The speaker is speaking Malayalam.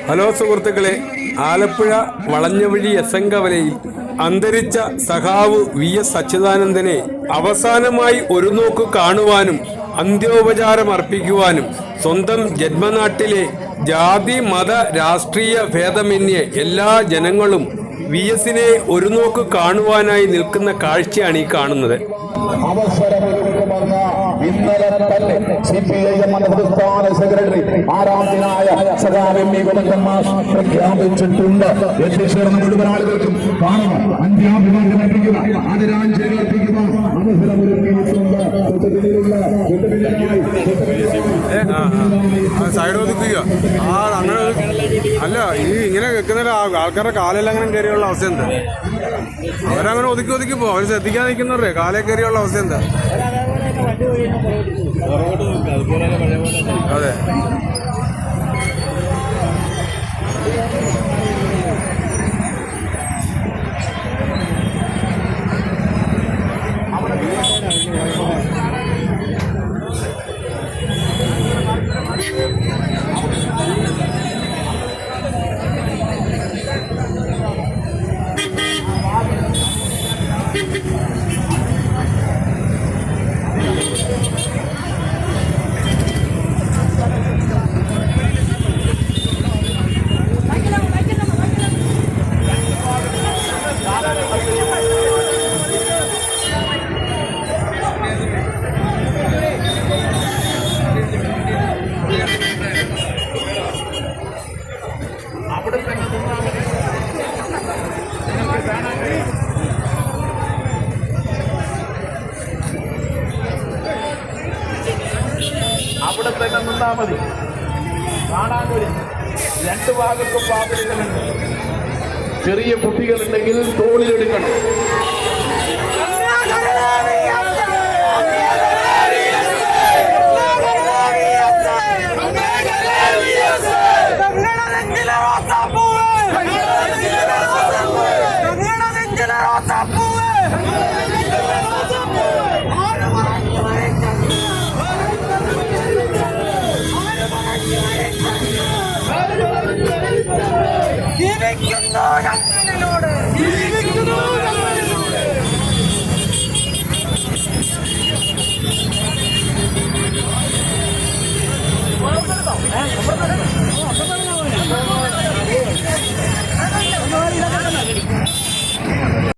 ഹലോ സുഹൃത്തുക്കളെ, ആലപ്പുഴ വളഞ്ഞവഴി എസങ്കവലയിൽ അന്തരിച്ച സഖാവ് VS അച്യുതാനന്ദനെ അവസാനമായി ഒരു നോക്ക് കാണുവാനും അന്ത്യോപചാരം അർപ്പിക്കുവാനും സ്വന്തം ജന്മനാട്ടിലെ ജാതി മത രാഷ്ട്രീയ ഭേദമന്യേ എല്ലാ ജനങ്ങളും VSനെ ഒരു നോക്ക് കാണുവാനായി നിൽക്കുന്ന കാഴ്ചയാണ് ഈ കാണുന്നത്. അവസരമൊരുക്കുമെന്ന് ഇന്നലെ തന്നെ CPIM സംസ്ഥാന സെക്രട്ടറി ആരാധനായ സഖാവ് ഗോവിന്ദമാഷ് പ്രഖ്യാപിച്ചിട്ടുണ്ട്. എത്തിച്ചേർന്ന മുഴുവൻ ആളുകൾക്കും കാണണം, അന്ത്യാഭിവാദ്യം അർപ്പിക്കുക, ആദരാഞ്ജലികൾ അർപ്പിക്കുക. അവസരമൊരുക്കിയിട്ടുണ്ട്. സൈഡ് ഒതുക്കുക. അങ്ങനെ അല്ല, ഈ ഇങ്ങനെ വെക്കുന്ന ആൾക്കാരുടെ കാലെല്ലാം അങ്ങനെ കയറിയുള്ള അവസ്ഥ എന്താ? അവരങ്ങനെ ഒതുക്കി പോകും. അവർ ശ്രദ്ധിക്കാൻ നിൽക്കുന്നവരുടെ കാലേ കയറിയുള്ള അവസ്ഥ എന്താ? അതെ, അവിടെ തന്നെ നിന്നാ മതി. കാണാൻ വരും. രണ്ടു ഭാഗത്തും പാപികളുണ്ട്. ചെറിയ കുട്ടികളുണ്ടെങ്കിൽ തോളിലെടുക്കണം.